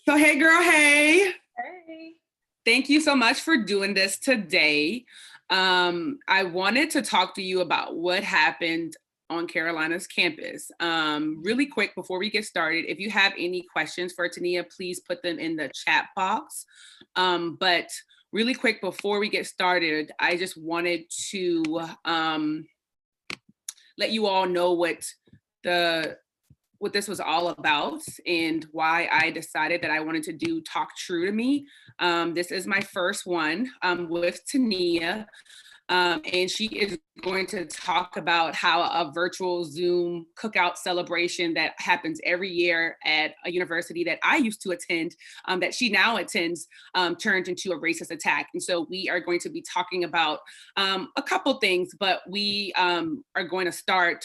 So hey girl, hey. Hey. Thank you so much for doing this today. I wanted to talk to you about what happened on Carolina's campus. Really quick before we get started, if you have any questions for Toneia, please put them in the chat box. But really quick before we get started, I just wanted to let you all know what this was all about and why I decided that I wanted to do Talk T.R.U.E. This is my first one with Toneia, and she is going to talk about how a virtual Zoom cookout celebration that happens every year at a university that I used to attend, that she now attends, turned into a racist attack. And so we are going to be talking about a couple things, but we are going to start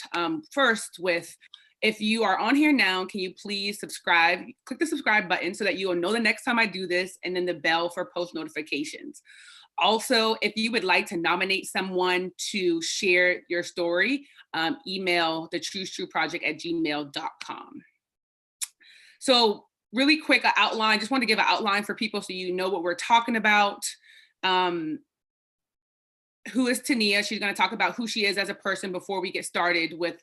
first with, if you are on here now, can you please subscribe? Click the subscribe button so that you will know the next time I do this, and then the bell for post notifications. Also, if you would like to nominate someone to share your story, email thetrueproject@gmail.com. So really quick, an outline, just want to give an outline for people so you know what we're talking about. Who is Toneia? She's going to talk about who she is as a person before we get started with,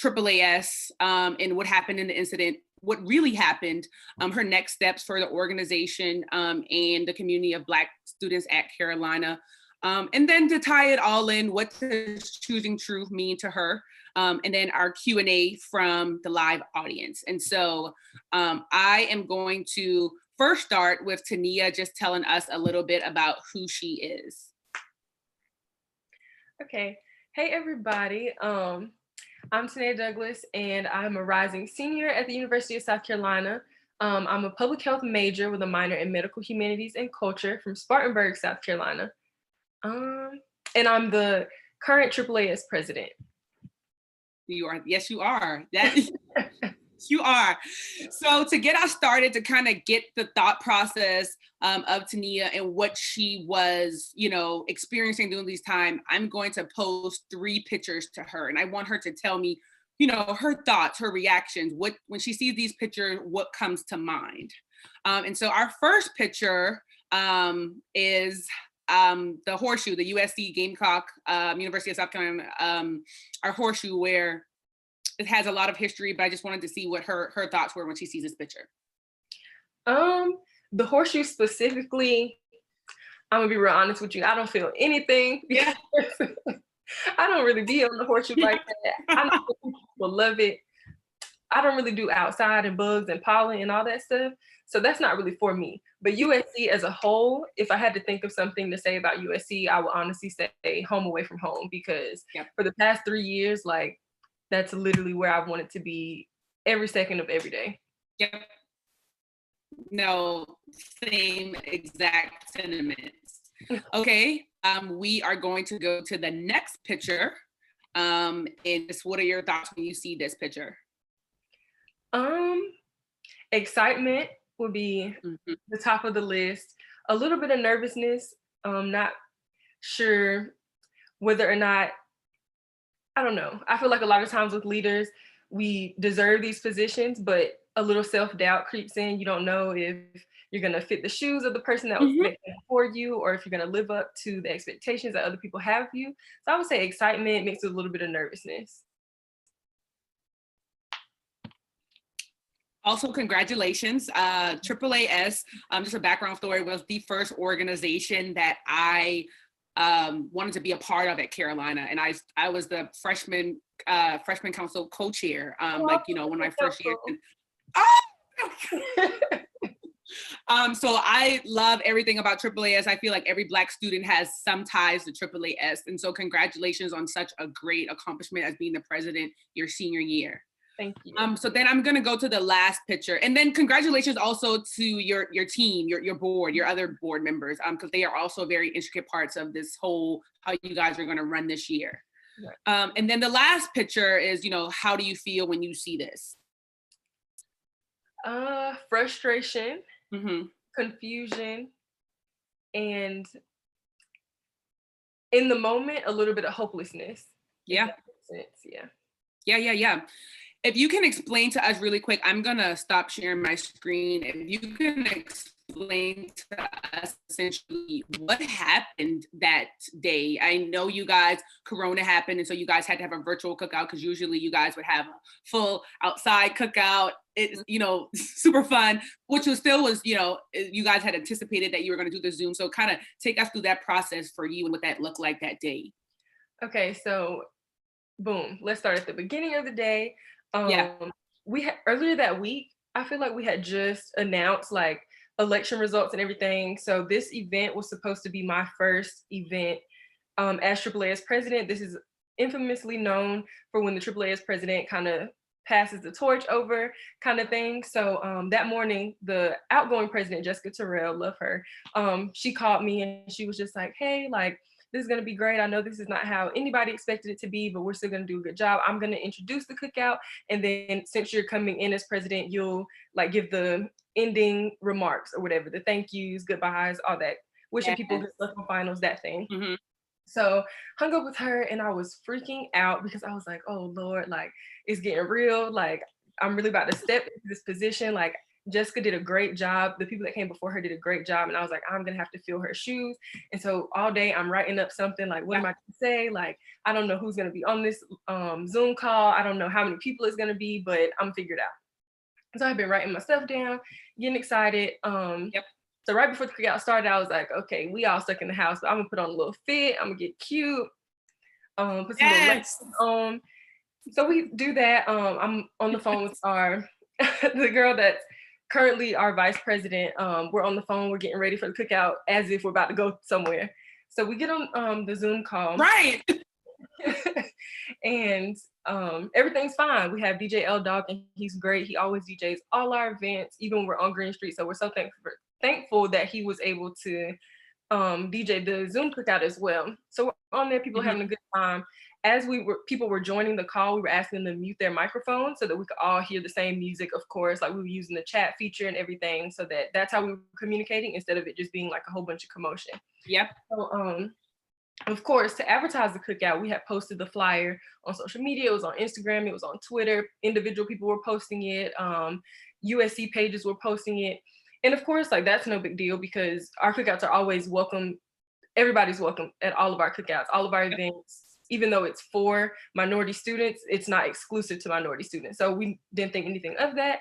AAAS and what happened in the incident, what really happened, her next steps for the organization and the community of Black students at Carolina. And then to tie it all in, what does choosing truth mean to her? And then our Q&A from the live audience. And so I am going to first start with Toneia just telling us a little bit about who she is. Okay. Hey, everybody. I'm Toneia Douglas, and I'm a rising senior at the University of South Carolina. I'm a public health major with a minor in medical humanities and culture from Spartanburg, South Carolina. And I'm the current AAAS president. You are, yes, you are. That you are. So to get us started, to kind of get the thought process of Toneia and what she was, experiencing during this time, I'm going to post 3 pictures to her, and I want her to tell me, her thoughts, her reactions, when she sees these pictures, what comes to mind. And so our first picture is the horseshoe, the USC Gamecock, University of South Carolina, our horseshoe, where it has a lot of history, but I just wanted to see what her thoughts were when she sees this picture. The horseshoe specifically, I'm gonna be real honest with you, I don't feel anything. Yeah. I don't really be on the horseshoe like that. I know people love it. I don't really do outside and bugs and pollen and all that stuff. So that's not really for me. But USC as a whole, if I had to think of something to say about USC, I would honestly say home away from home, because for the past 3 years, like, that's literally where I wanted to be every second of every day. Yep. No, same exact sentiments. Okay, we are going to go to the next picture. And just, what are your thoughts when you see this picture? Excitement would be the top of the list. A little bit of nervousness. Not sure whether or not, I don't know. I feel like a lot of times with leaders, we deserve these positions, but a little self-doubt creeps in. You don't know if you're going to fit the shoes of the person that was before you, or if you're going to live up to the expectations that other people have of you. So I would say excitement mixed with a little bit of nervousness. Also, congratulations. AAAS, just a background story, was the first organization that I wanted to be a part of at Carolina. And I was the freshman council co-chair, one of my first years. So I love everything about AAAS. I feel like every Black student has some ties to AAAS. And so congratulations on such a great accomplishment as being the president your senior year. Thank you. So then I'm going to go to the last picture, and then congratulations also to your team, your board, your other board members, because they are also very intricate parts of this whole, how you guys are going to run this year. Right. And then the last picture is, how do you feel when you see this? Frustration, confusion, and in the moment, a little bit of hopelessness. Yeah. Yeah. Yeah. If you can explain to us really quick, I'm gonna stop sharing my screen. If you can explain to us essentially what happened that day. I know you guys, Corona happened, and so you guys had to have a virtual cookout because usually you guys would have a full outside cookout. It's, you know, super fun, which was still was, you know, you guys had anticipated that you were gonna do the Zoom. So kind of take us through that process for you and what that looked like that day. Okay, so boom, let's start at the beginning of the day. Yeah. We had earlier that week, I feel like we had just announced like election results and everything. So this event was supposed to be my first event as AAA's president. This is infamously known for when the AAA's president kind of passes the torch over kind of thing. So that morning, the outgoing president, Jessica Terrell, love her, she called me and she was just like, hey, like, this is gonna be great. I know this is not how anybody expected it to be, but we're still gonna do a good job. I'm gonna introduce the cookout. And then since you're coming in as president, you'll like give the ending remarks or whatever, the thank yous, goodbyes, all that. Wishing people good luck on finals, that thing. Mm-hmm. So hung up with her and I was freaking out because I was like, oh Lord, like it's getting real. Like I'm really about to step into this position. Like Jessica did a great job. The people that came before her did a great job. And I was like, I'm gonna have to fill her shoes. And so all day I'm writing up something like, what am I gonna say? Like, I don't know who's gonna be on this Zoom call. I don't know how many people it's gonna be, but I'm figured out. So I've been writing my stuff down, getting excited. So right before the cookout started, I was like, okay, we all stuck in the house, but I'm gonna put on a little fit. I'm gonna get cute. Put some little lights on. So we do that. I'm on the phone with our the girl that's currently our vice president. We're on the phone. We're getting ready for the cookout as if we're about to go somewhere. So we get on the Zoom call. Right. And everything's fine. We have DJ L Dog and he's great. He always DJs all our events, even when we're on Green Street. So we're so thankful that he was able to DJ the Zoom cookout as well. So we're on there, people are having a good time. As people were joining the call, we were asking them to mute their microphone so that we could all hear the same music, of course. Like we were using the chat feature and everything, so that's how we were communicating instead of it just being like a whole bunch of commotion. Yep. So of course, to advertise the cookout, we had posted the flyer on social media. It was on Instagram, it was on Twitter. Individual people were posting it. USC pages were posting it. And of course, like that's no big deal because our cookouts are always welcome. Everybody's welcome at all of our cookouts, all of our events. Even though it's for minority students, it's not exclusive to minority students. So we didn't think anything of that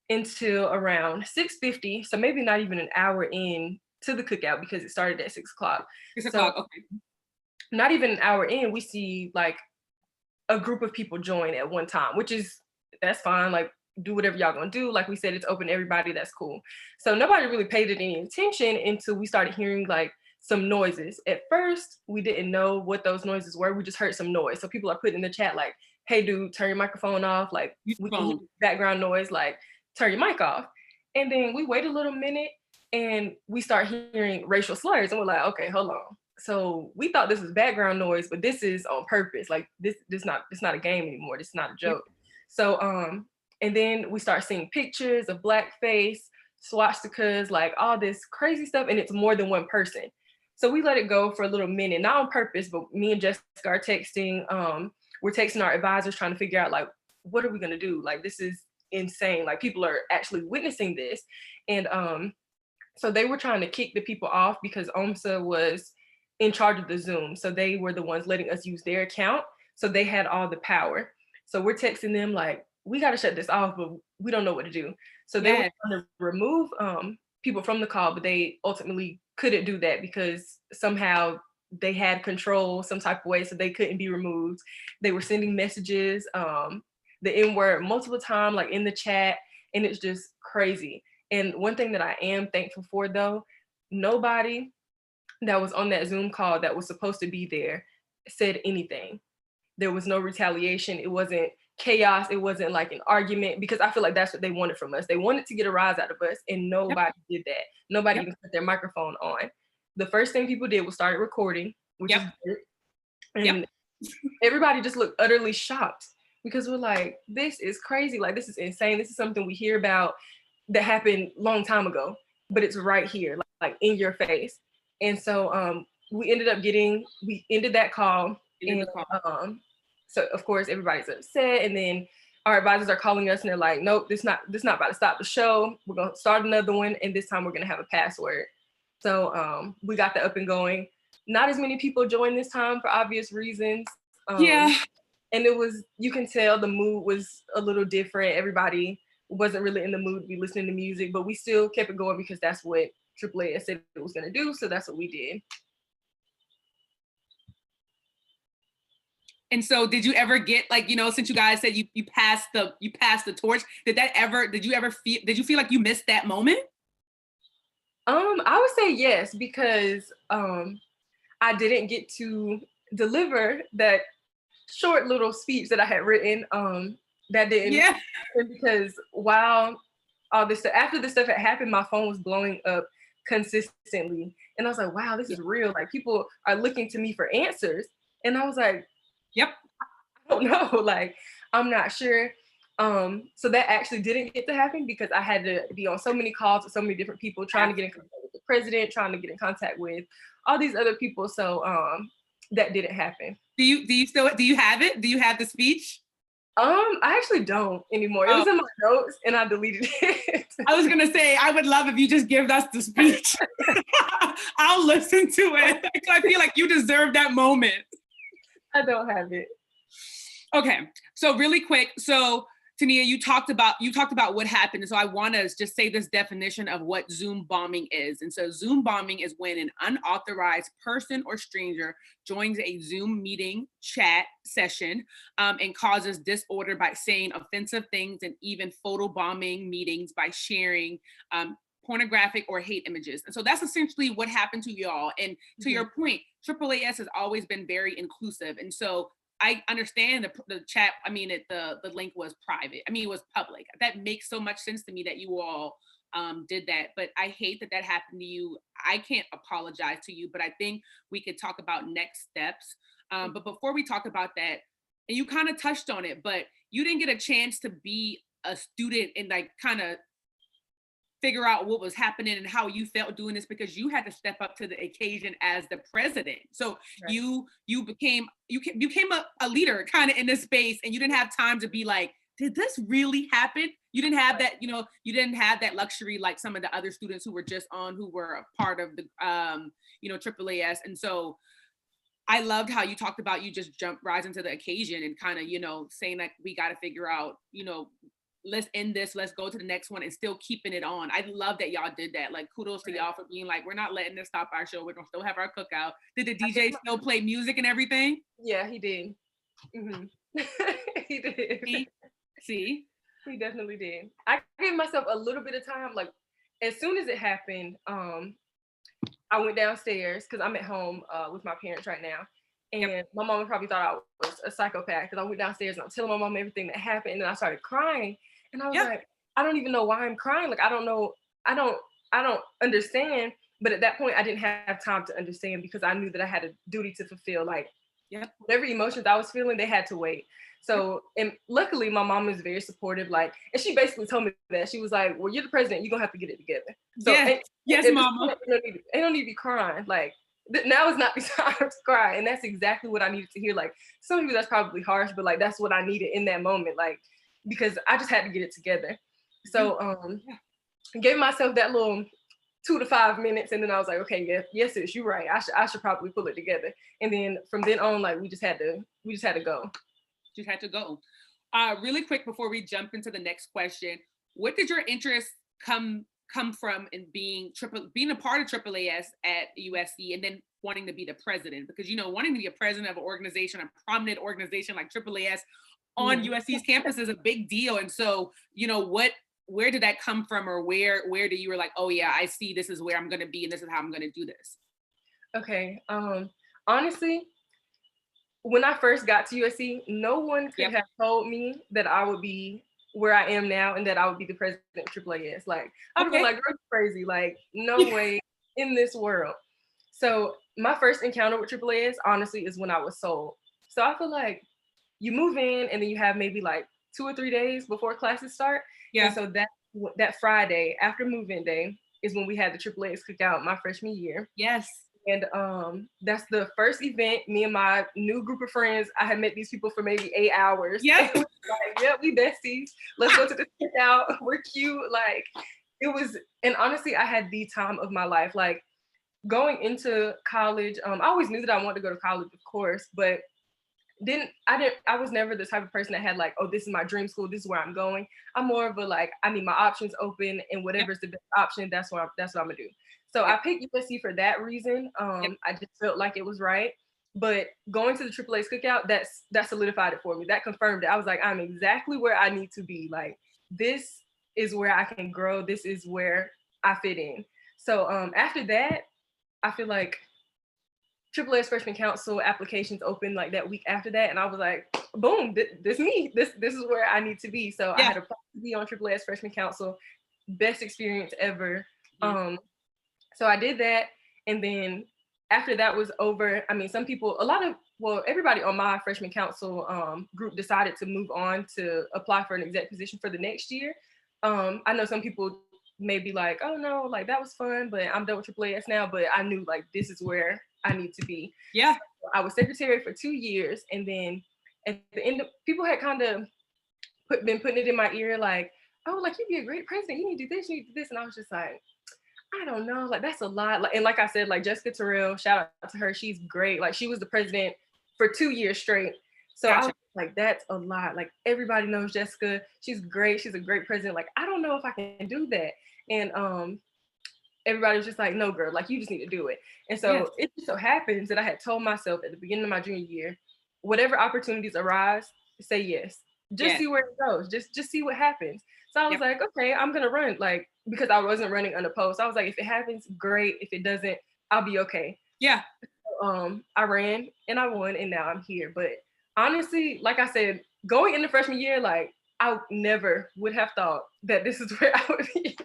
until around 6:50. So maybe not even an hour in to the cookout because it started at 6 o'clock. 6 o'clock, okay. Not even an hour in, we see like a group of people join at one time, that's fine. Like do whatever y'all gonna do. Like we said, it's open to everybody, that's cool. So nobody really paid it any attention until we started hearing like some noises. At first, we didn't know what those noises were. We just heard some noise. So people are putting in the chat like, hey dude, turn your microphone off. Like we can hear background noise, like turn your mic off. And then we wait a little minute and we start hearing racial slurs and we're like, okay, hold on. So we thought this was background noise, but this is on purpose. Like it's not a game anymore. This is not a joke. So and then we start seeing pictures of blackface, swastikas, like all this crazy stuff, and it's more than one person. So we let it go for a little minute, not on purpose, but me and Jessica are texting. We're texting our advisors trying to figure out like, what are we gonna do? Like this is insane. Like people are actually witnessing this. And so they were trying to kick the people off because OMSA was in charge of the Zoom. So they were the ones letting us use their account. So they had all the power. So we're texting them like, we got to shut this off, but we don't know what to do. So they were trying to remove people from the call, but they ultimately couldn't do that because somehow they had control some type of way, so they couldn't be removed. They were sending messages, the N-word multiple times, like in the chat, and it's just crazy. And one thing that I am thankful for though, nobody that was on that Zoom call that was supposed to be there said anything. There was no retaliation. It wasn't chaos. It wasn't like an argument, because I feel like that's what they wanted from us. They wanted to get a rise out of us, and nobody did that. Nobody even put their microphone on. The first thing people did was started recording, which is good. And everybody just looked utterly shocked because we're like, this is crazy. Like, this is insane. This is something we hear about that happened a long time ago, but it's right here, like in your face. And so we ended that call. So of course everybody's upset. And then our advisors are calling us and they're like, nope, this not about to stop the show. We're gonna start another one, and this time we're gonna have a password. So we got that up and going. Not as many people joined this time for obvious reasons. Yeah. And it was, you can tell the mood was a little different. Everybody wasn't really in the mood to be listening to music, but we still kept it going because that's what AAA said it was gonna do. So that's what we did. And so did you ever get, like, you know, since you guys said you passed the torch, did you feel like you missed that moment? I would say yes, because I didn't get to deliver that short little speech that I had written. That didn't happen because while all this stuff, after this stuff had happened, my phone was blowing up consistently. And I was like, wow, this is real. Like, people are looking to me for answers. And I was like, yep, I don't know. Like, I'm not sure. So that actually didn't get to happen because I had to be on so many calls with so many different people, trying to get in contact with the president, trying to get in contact with all these other people. So that didn't happen. Do you have it? Do you have the speech? I actually don't anymore. It was in my notes and I deleted it. I was gonna say, I would love if you just give us the speech. I'll listen to it. I feel like you deserve that moment. I don't have it. Okay, so really quick. So Toneia, you talked about what happened. And so I want to just say this definition of what Zoom bombing is. And so Zoom bombing is when an unauthorized person or stranger joins a Zoom meeting chat session and causes disorder by saying offensive things, and even photobombing meetings by sharing pornographic or hate images. And so that's essentially what happened to y'all. And to your point, AAAS has always been very inclusive. And so I understand the chat. I mean, the link was private. I mean, it was public. That makes so much sense to me that you all did that. But I hate that happened to you. I can't apologize to you, but I think we could talk about next steps. But before we talk about that, and you kind of touched on it, but you didn't get a chance to be a student and like kind of figure out what was happening and how you felt doing this, because you had to step up to the occasion as the president. So you became a leader kind of in this space, and you didn't have time to be like, did this really happen? You didn't have that, you didn't have that luxury like some of the other students who were just on, who were a part of the AAAS. And so I loved how you talked about you just rising to the occasion and kind of, saying like, we got to figure out, let's end this, let's go to the next one, and still keeping it on. I love that y'all did that. Like, kudos to y'all for being like, we're not letting this stop our show. We're gonna still have our cookout. Did the DJ still play music and everything? Yeah, he did. He did. See? He definitely did. I gave myself a little bit of time. Like, as soon as it happened, I went downstairs because I'm at home with my parents right now. And my mama probably thought I was a psychopath because I went downstairs and I'm telling my mom everything that happened. And then I started crying. And I was like, I don't even know why I'm crying. Like, I don't know. I don't understand. But at that point, I didn't have time to understand because I knew that I had a duty to fulfill. Like, whatever emotions I was feeling, they had to wait. So, and luckily my mom is very supportive. Like, and she basically told me that. She was like, well, you're the president. You're going to have to get it together. So, yes, mama. They don't need to be crying. Like, now is not the time to cry. And that's exactly what I needed to hear. Like, some people, that's probably harsh, but like, that's what I needed in that moment. Like, because I just had to get it together. So gave myself that little 2 to 5 minutes. And then I was like, okay, yes, sis, you're right. I should probably pull it together. And then from then on, like, we just had to go. Just had to go. Really quick before we jump into the next question, what did your interest come from in being a part of AAAS at USC, and then wanting to be the president? Because wanting to be a president of an organization, a prominent organization like AAAS on USC's campus is a big deal. And so, where did that come from, or where did you were like, oh yeah, I see this is where I'm going to be, and this is how I'm going to do this? Okay. Honestly, when I first got to USC, no one could have told me that I would be where I am now and that I would be the president of AAAS. Like, I would be like, girl, you're crazy. Like, no way in this world. So my first encounter with AAAS, honestly, is when I was sold. So I feel like you move in and then you have maybe like 2 or 3 days before classes start. Yeah. And so that Friday after move-in day is when we had the AAAS cookout my freshman year. Yes. And that's the first event. Me and my new group of friends, I had met these people for maybe 8 hours. Yep. Like, yep, we besties. Let's go to the cookout. We're cute. Like, it was, and honestly, I had the time of my life. Like, going into college, I always knew that I wanted to go to college, of course, but I was never the type of person that had like, oh, this is my dream school, this is where I'm going. I'm more of a like, I need my options open, and whatever's the best option, that's what I'm gonna do. So I picked USC for that reason. I just felt like it was right. But going to the AAA's cookout, that solidified it for me. That confirmed it. I was like, I'm exactly where I need to be. Like, this is where I can grow. This is where I fit in. So after that, I feel like AAA's freshman council applications opened like that week after that, and I was like, boom, this me. This is where I need to be. So I had applied to be on AAA's freshman council. Best experience ever. So I did that, and then after that was over, I mean, everybody on my freshman council group decided to move on to apply for an exec position for the next year. I know some people may be like, oh no, like that was fun, but I'm done with AAAS now. But I knew like this is where I need to be. Yeah. So I was secretary for 2 years, and then at the end, people had kind of been putting it in my ear, like, oh, like you'd be a great president. You need to do this, you need to do this, and I was just like, I don't know, like that's a lot. Like, and like I said, like Jessica Terrell, shout out to her, she's great. Like she was the president for 2 years straight. So I was like, that's a lot. Like everybody knows Jessica, she's great, she's a great president. Like I don't know if I can do that. And everybody was just like, no, girl, like you just need to do it. And so it just so happens that I had told myself at the beginning of my junior year, whatever opportunities arise, say yes. Just see where it goes. Just see what happens. So I was like, okay, I'm gonna run, like, because I wasn't running unopposed. So I was like, if it happens, great. If it doesn't, I'll be okay. Yeah. So, I ran and I won, and now I'm here. But honestly, like I said, going into freshman year, like I never would have thought that this is where I would be.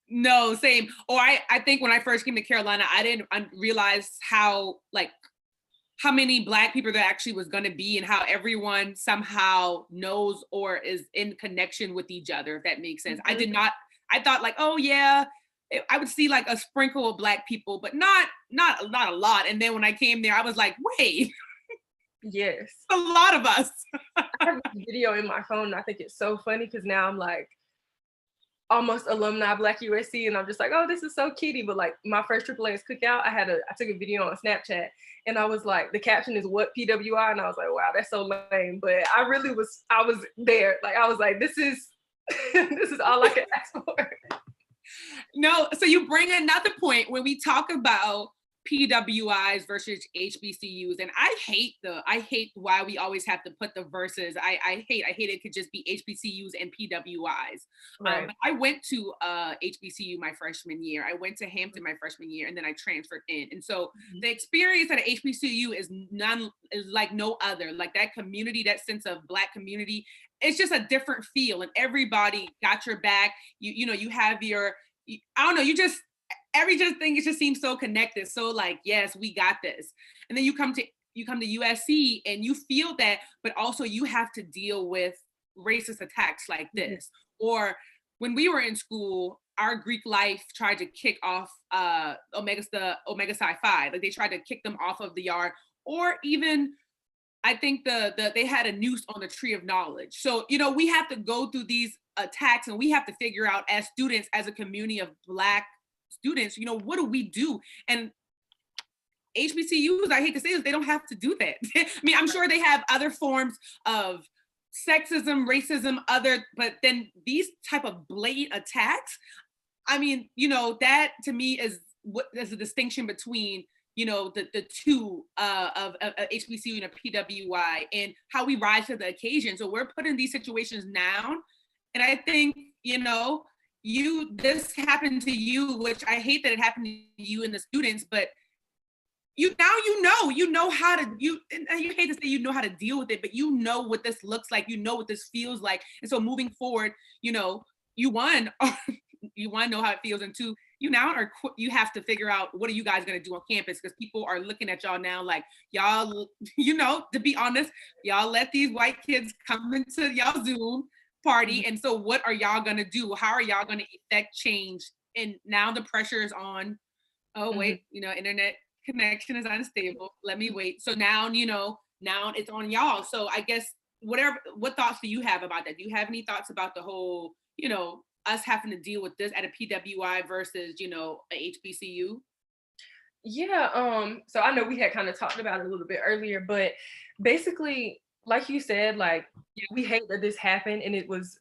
No, same. Or I think when I first came to Carolina, I didn't realize how many Black people there actually was going to be, and how everyone somehow knows or is in connection with each other, if that makes sense. Mm-hmm. I thought like, oh yeah, I would see like a sprinkle of Black people, but not a lot. And then when I came there, I was like, wait. Yes. A lot of us. I have a video in my phone, and I think it's so funny because now I'm like, almost alumni Black USC, and I'm just like, oh, this is so kitty. But like my first AAA's cookout, I took a video on Snapchat, and I was like, the caption is "What PWI," and I was like, wow, that's so lame. But I was there. Like I was like, this is all I can ask for. No, so you bring another point when we talk about PWIs versus HBCUs, and I hate why we always have to put the verses. I hate it could just be HBCUs and PWIs. Right. But I went to HBCU my freshman year. I went to Hampton my freshman year, and then I transferred in. And so the experience at an HBCU is like no other. Like that community, that sense of Black community, it's just a different feel, and everybody got your back. You have your, I don't know, everything, it just seems so connected. So like, yes, we got this. And then you come to USC and you feel that, but also you have to deal with racist attacks like this. Mm-hmm. Or when we were in school, our Greek life tried to kick off Omega Psi Phi. Like they tried to kick them off of the yard. Or even, I think they had a noose on the tree of knowledge. So, we have to go through these attacks, and we have to figure out as students, as a community of Black students, what do we do? And HBCUs, I hate to say this, they don't have to do that. I mean, I'm sure they have other forms of sexism, racism, but then these type of blatant attacks, I mean, that to me is what there's a distinction between, the two of HBCU and a PWI, and how we rise to the occasion. So we're put in these situations now. And I think, this happened to you, which I hate that it happened to you and the students, but you know how to, you hate to say you know how to deal with it, but you know what this looks like, what this feels like. And so moving forward, you one, you want to know how it feels, and two, you have to figure out what are you guys going to do on campus, because people are looking at y'all now like, y'all, to be honest, y'all let these white kids come into y'all Zoom party. And so what are y'all going to do? How are y'all going to effect change? And now the pressure is on Oh, wait, internet connection is unstable. Let me wait. So now, now it's on y'all. So I guess what thoughts do you have about that? Do you have any thoughts about the whole, us having to deal with this at a PWI versus, a HBCU? Yeah, so I know we had kind of talked about it a little bit earlier, but basically, like you said, like we hate that this happened and it was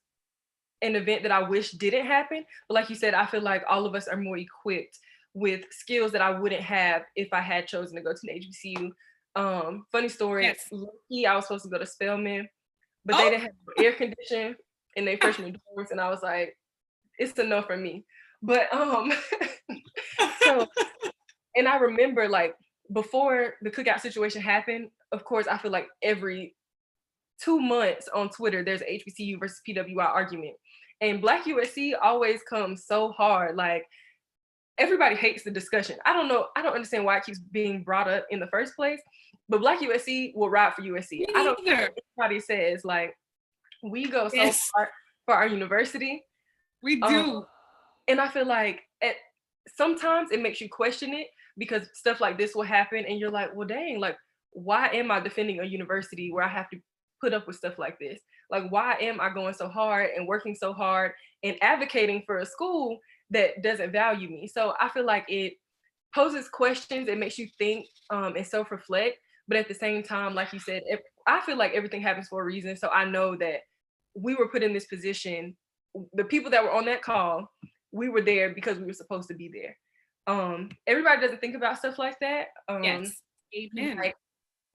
an event that I wish didn't happen. But like you said, I feel like all of us are more equipped with skills that I wouldn't have if I had chosen to go to an HBCU. Funny story, Yes. lucky I was supposed to go to Spelman, but they Oh, didn't have air conditioning in their freshman dorms, and I was like, it's enough for me. But so, and I remember like before the cookout situation happened, of course, I feel like every 2 months on Twitter, there's a HBCU versus PWI argument. And Black USC always comes so hard. Like everybody hates the discussion. I don't know. I don't understand why it keeps being brought up in the first place. But Black USC will ride for USC. me I don't care neither. what anybody says. Like we go so Yes, hard for our university. we Um, do. and I feel like sometimes it makes you question it because stuff like this will happen, and you're like, well, dang, like why am I defending a university where I have to put up with stuff like this? Like, why am I going so hard and working so hard and advocating for a school that doesn't value me? So I feel like it poses questions, it makes you think and self-reflect. But at the same time, like you said, I feel like everything happens for a reason. So I know that we were put in this position. The people that were on that call, we were there because we were supposed to be there. Everybody doesn't think about stuff like that. Yes. Amen. Like,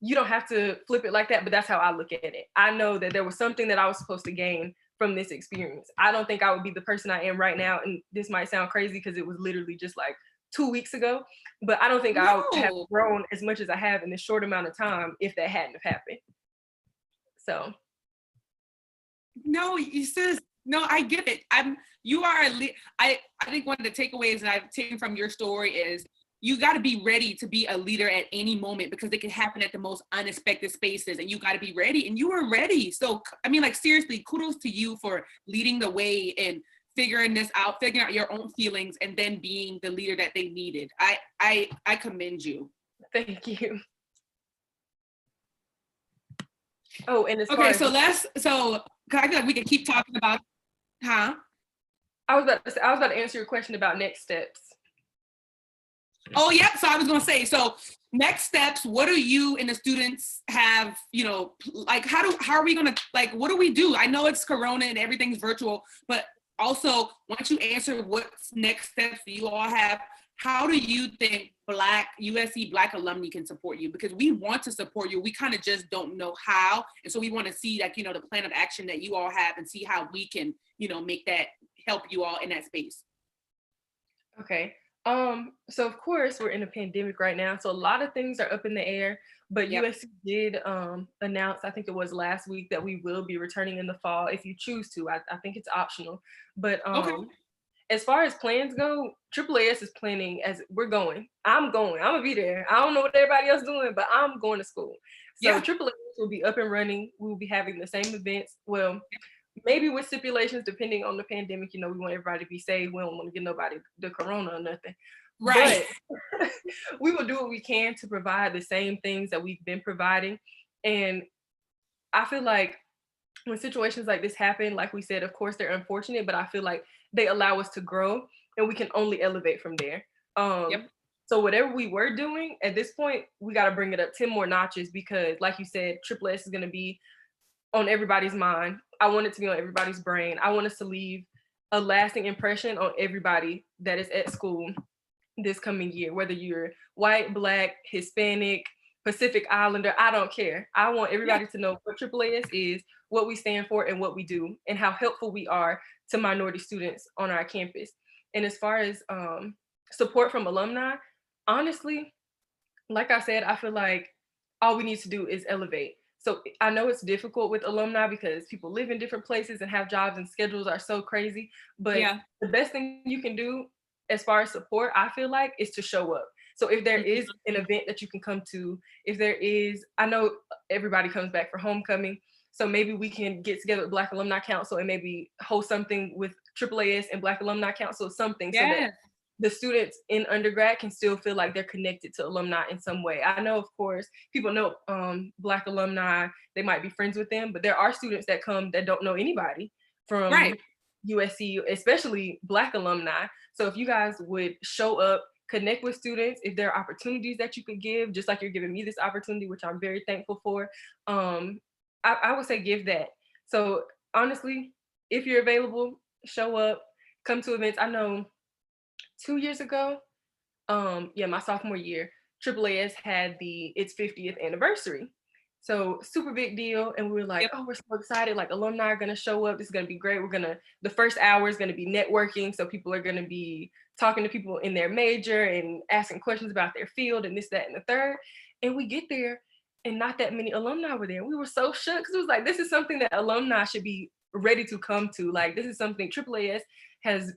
you don't have to flip it like that, but that's how I look at it. I know that there was something that I was supposed to gain from this experience. I don't think I would be the person I am right now. And this might sound crazy because it was literally just like 2 weeks ago, but I don't think I would have grown as much as I have in this short amount of time if that hadn't have happened. So. No, you says no. I get it. You are. I think one of the takeaways that I've taken from your story is you got to be ready to be a leader at any moment because it can happen at the most unexpected spaces, and you got to be ready. And you were ready. So I mean, like seriously, kudos to you for leading the way and figuring out your own feelings, and then being the leader that they needed. I commend you. Thank you. Oh, and okay, so I feel like we can keep talking about, huh? I was about to answer your question about next steps. Oh, yeah. So I was going to say, so next steps, what do you and the students have, like, how are we going to, like, what do we do? I know it's Corona and everything's virtual, but also once you answer what's next steps do you all have, how do you think USC Black alumni can support you? Because we want to support you. We kind of just don't know how. And so we want to see like, the plan of action that you all have and see how we can, make that help you all in that space. Okay. So of course we're in a pandemic right now. So a lot of things are up in the air, but USC did announce, I think it was last week, that we will be returning in the fall if you choose to. I think it's optional. But Okay. As far as plans go, AAAS is planning as we're going. I'm gonna be there. I don't know what everybody else is doing, but I'm going to school. So AAAS will be up and running. We will be having the same events. Well, maybe with stipulations depending on the pandemic. We want everybody to be safe. We don't want to get nobody the corona or nothing. Right. But we will do what we can to provide the same things that we've been providing. And I feel like when situations like this happen, like we said, of course they're unfortunate, but I feel like they allow us to grow and we can only elevate from there. So whatever we were doing at this point, we got to bring it up 10 more notches because like you said, AAAS is going to be on everybody's mind. I want it to be on everybody's brain. I want us to leave a lasting impression on everybody that is at school this coming year, whether you're white, Black, Hispanic, Pacific Islander, I don't care. I want everybody to know what AAAS is, what we stand for, and what we do, and how helpful we are to minority students on our campus. And as far as support from alumni, honestly, like I said, I feel like all we need to do is elevate. So I know it's difficult with alumni because people live in different places and have jobs and schedules are so crazy. But the best thing you can do as far as support, I feel like, is to show up. So if there is an event that you can come to, if there is, I know everybody comes back for homecoming. So maybe we can get together with Black Alumni Council and maybe host something with AAAS and Black Alumni Council, something so that the students in undergrad can still feel like they're connected to alumni in some way. I know, of course, people know Black alumni, they might be friends with them, but there are students that come that don't know anybody from Right. USC, especially Black alumni. So if you guys would show up, connect with students, if there are opportunities that you could give, just like you're giving me this opportunity, which I'm very thankful for, I would say give that. So honestly, if you're available, show up, come to events. I know 2 years ago, my sophomore year, AAAS had its 50th anniversary. So super big deal. And we were like, Yep. oh, we're so excited. Like alumni are gonna show up. This is gonna be great. The first hour is gonna be networking. So people are gonna be talking to people in their major and asking questions about their field and this, that, and the third. And we get there and not that many alumni were there. We were so shook because it was like, this is something that alumni should be ready to come to. Like this is something AAAS has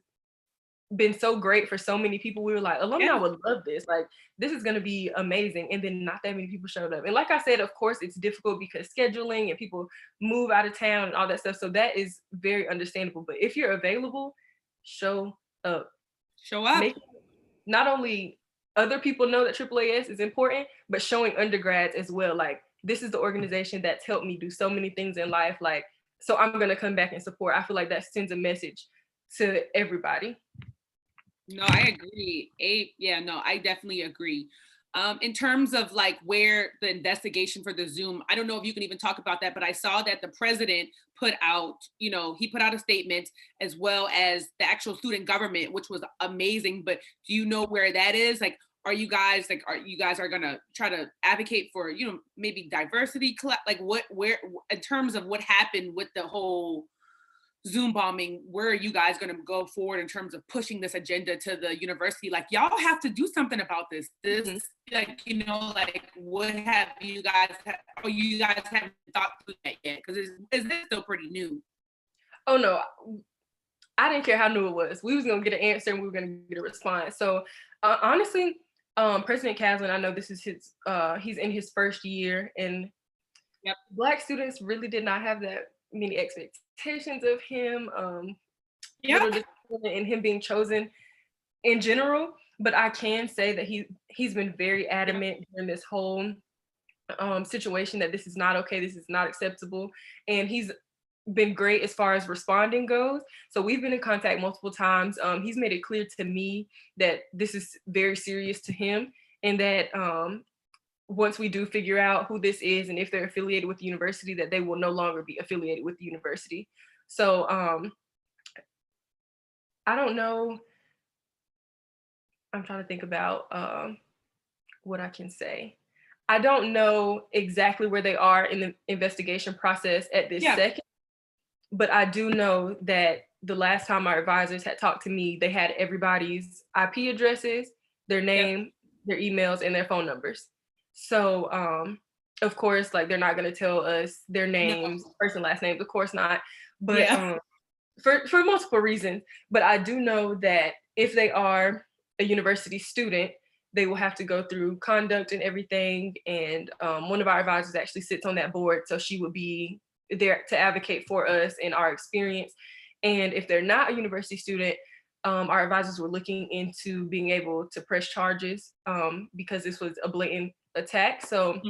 been so great for so many people. We were like, alumni would love this. Like, this is going to be amazing. And then not that many people showed up. And like I said, of course, it's difficult because scheduling and people move out of town and all that stuff. So that is very understandable. But if you're available, show up. Show up. Make not only other people know that AAAS is important, but showing undergrads as well. Like, this is the organization that's helped me do so many things in life. Like, so I'm going to come back and support. I feel like that sends a message to everybody. No, I agree. I definitely agree. In terms of like where the investigation for the Zoom, I don't know if you can even talk about that, but I saw that the president put out, he put out a statement as well as the actual student government, which was amazing. But do you know where that is? Like, are you guys gonna try to advocate for, maybe diversity, like where, in terms of what happened with the whole Zoom bombing, where are you guys going to go forward in terms of pushing this agenda to the university? Like, y'all have to do something about this. Like, what have you guys, you guys haven't thought through that yet? Because it's still pretty new. Oh, no. I didn't care how new it was. We was going to get an answer and we were going to get a response. So honestly, President Caslin, I know this is he's in his first year, and Black students really did not have that many expectations of him, and him being chosen in general. But I can say that he's been very adamant during this whole situation that this is not okay, this is not acceptable, and he's been great as far as responding goes. So we've been in contact multiple times. He's made it clear to me that this is very serious to him, and that once we do figure out who this is and if they're affiliated with the university, that they will no longer be affiliated with the university. So I don't know. I'm trying to think about what I can say. I don't know exactly where they are in the investigation process at this second, but I do know that the last time our advisors had talked to me, they had everybody's IP addresses, their name, their emails, and their phone numbers. So, of course, like, they're not going to tell us their names, first and last names, of course not. But for multiple reasons. But I do know that if they are a university student, they will have to go through conduct and everything. And one of our advisors actually sits on that board, so she would be there to advocate for us and our experience. And if they're not a university student, our advisors were looking into being able to press charges because this was a blatant attack. So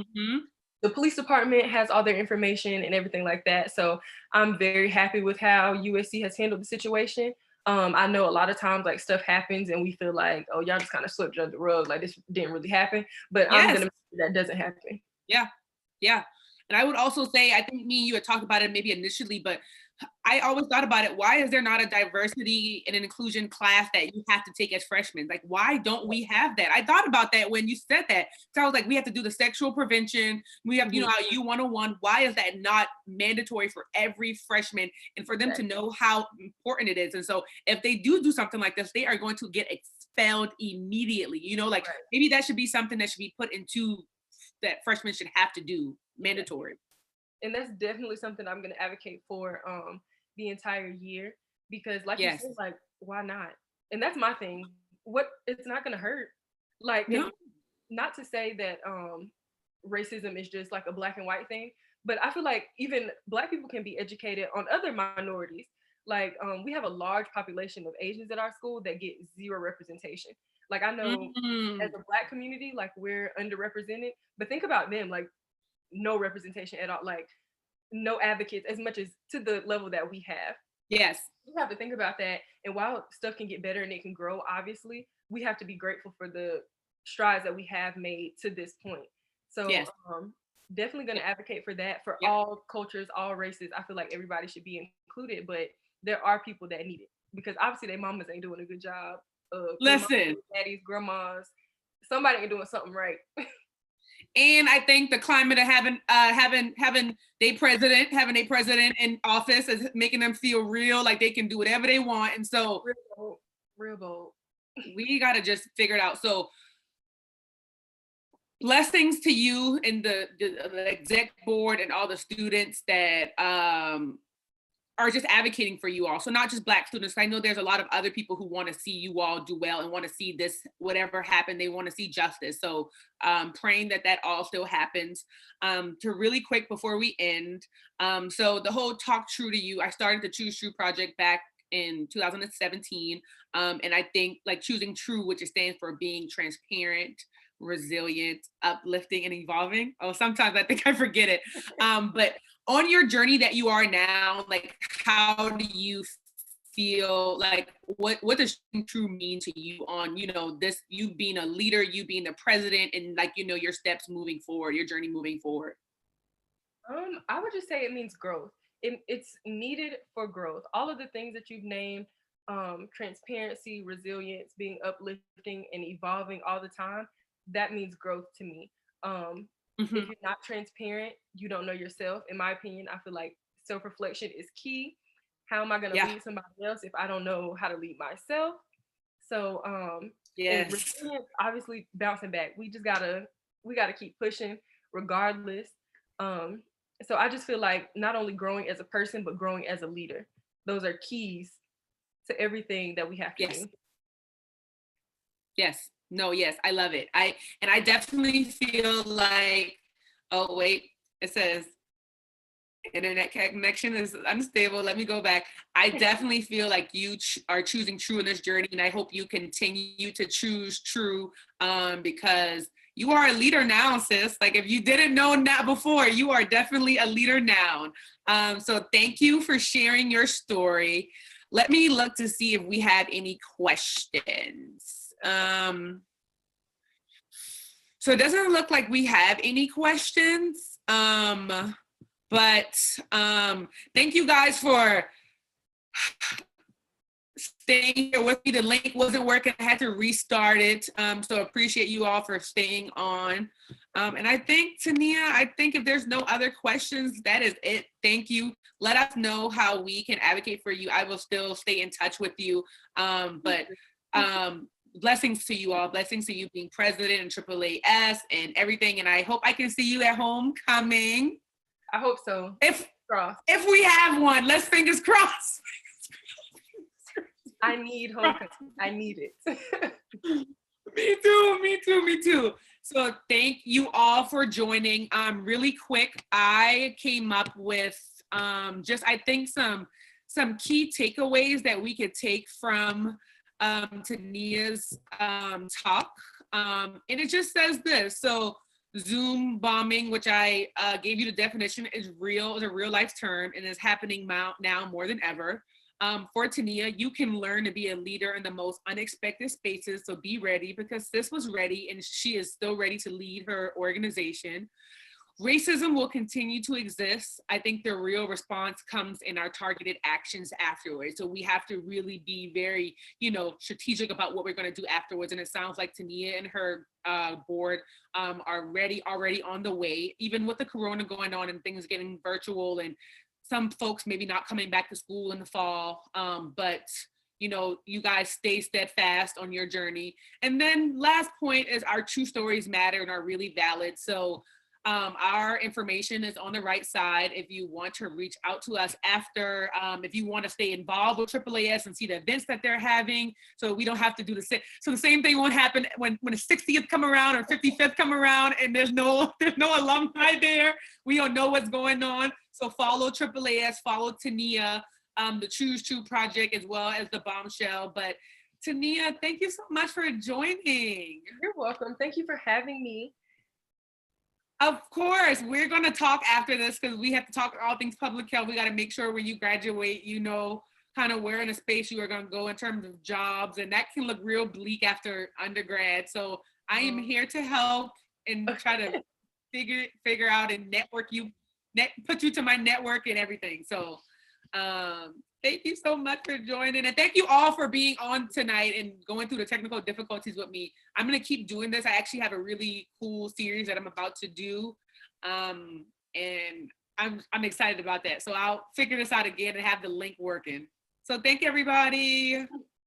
the police department has all their information and everything like that. So I'm very happy with how USC has handled the situation. I know a lot of times, like, stuff happens and we feel like, oh, y'all just kind of slipped under the rug, like this didn't really happen. But I'm gonna make sure that doesn't happen. Yeah. And I would also say, I think me and you had talked about it maybe initially, but I always thought about it. Why is there not a diversity and an inclusion class that you have to take as freshmen? Like, why don't we have that? I thought about that when you said that. So I was like, we have to do the sexual prevention. We have, our U101. Why is that not mandatory for every freshman and for them to know how important it is? And so if they do something like this, they are going to get expelled immediately. Maybe that should be something that should be put into that freshmen should have to do, mandatory. And that's definitely something I'm going to advocate for the entire year, because like you said, like, why not? And that's my thing. It's not going to hurt. Like, not to say that racism is just like a black and white thing, but I feel like even Black people can be educated on other minorities. Like, we have a large population of Asians at our school that get zero representation. Like, I know as a Black community, like, we're underrepresented, but think about them, like, no representation at all, like, no advocates as much as to the level that we have. Yes. You have to think about that. And while stuff can get better and it can grow, obviously, we have to be grateful for the strides that we have made to this point. So, Yes. definitely going to advocate for that for Yep. all cultures, all races. I feel like everybody should be included, but there are people that need it because obviously their mamas ain't doing a good job. Listen, Daddies, grandmas, somebody ain't doing something right. and I think the climate of having a president in office is making them feel real, like they can do whatever they want, and so real bold. We got to just figure it out. So blessings to you and the exec board and all the students that are just advocating for you all. So not just Black students. I know there's a lot of other people who want to see you all do well and want to see this, whatever happened, they want to see justice. So praying that that all still happens. To really quick before we end. So the whole Talk True to You, I started the Choose True project back in 2017. And I think like choosing true, which stands for being transparent, resilient, uplifting, and evolving. Oh, sometimes I think I forget it. But on your journey that you are now, like, how do you feel, like, what does true mean to you on, this, you being a leader, you being the president, and like, your steps moving forward, your journey moving forward? I would just say it means growth. It's needed for growth. All of the things that you've named, transparency, resilience, being uplifting and evolving all the time, that means growth to me. If you're not transparent, you don't know yourself. In my opinion, I feel like self-reflection is key. How am I going to lead somebody else if I don't know how to lead myself? So, and resilience, obviously bouncing back. We gotta keep pushing regardless. So I just feel like not only growing as a person, but growing as a leader. Those are keys to everything that we have to do. Yes. No, yes, I love it. I definitely feel like, oh wait, it says internet connection is unstable. Let me go back. I definitely feel like you are choosing true in this journey, and I hope you continue to choose true, because you are a leader now, sis. Like, if you didn't know that before, you are definitely a leader now. So thank you for sharing your story. Let me look to see if we have any questions. So it doesn't look like we have any questions, but thank you guys for staying here with me. The link wasn't working, I had to restart it, so appreciate you all for staying on. And I think, Toneia, if there's no other questions, that is it. Thank you. Let us know how we can advocate for you. I will still stay in touch with you, but blessings to you all. Blessings to you being president and AAAS and everything. And I hope I can see you at homecoming. I hope so. If we have one, let's fingers crossed. I need homecoming. I need it. Me too. So thank you all for joining. Really quick, I came up with I think some key takeaways that we could take from Toneia's talk. And it just says this. So Zoom bombing, which I gave you the definition, is a real life term, and is happening now more than ever. For Toneia, you can learn to be a leader in the most unexpected spaces, so be ready, because sis was ready and she is still ready to lead her organization. Racism will continue to exist. I think the real response comes in our targeted actions afterwards. So we have to really be very, strategic about what we're going to do afterwards. And it sounds like Toneia and her board are already on the way, even with the corona going on and things getting virtual, and some folks maybe not coming back to school in the fall. But you guys stay steadfast on your journey. And then last point is our true stories matter and are really valid. So our information is on the right side if you want to reach out to us after, if you want to stay involved with AAAS and see the events that they're having, so we don't have to do the same. So the same thing won't happen when the 60th come around or 55th come around and there's no alumni there. We don't know what's going on. So follow AAAS, follow Toneia. the Choose True project as well as the Bombshell. But Toneia, thank you so much for joining. You're welcome. Thank you for having me. Of course, we're going to talk after this because we have to talk all things public health. We got to make sure when you graduate, you know, kind of where in a space you are going to go in terms of jobs. And that can look real bleak after undergrad. So I am here to help and try to figure out and put you to my network and everything. So thank you so much for joining, and thank you all for being on tonight and going through the technical difficulties with me. I'm gonna keep doing this. I actually have a really cool series that I'm about to do, and I'm excited about that. So I'll figure this out again and have the link working. So thank you, everybody.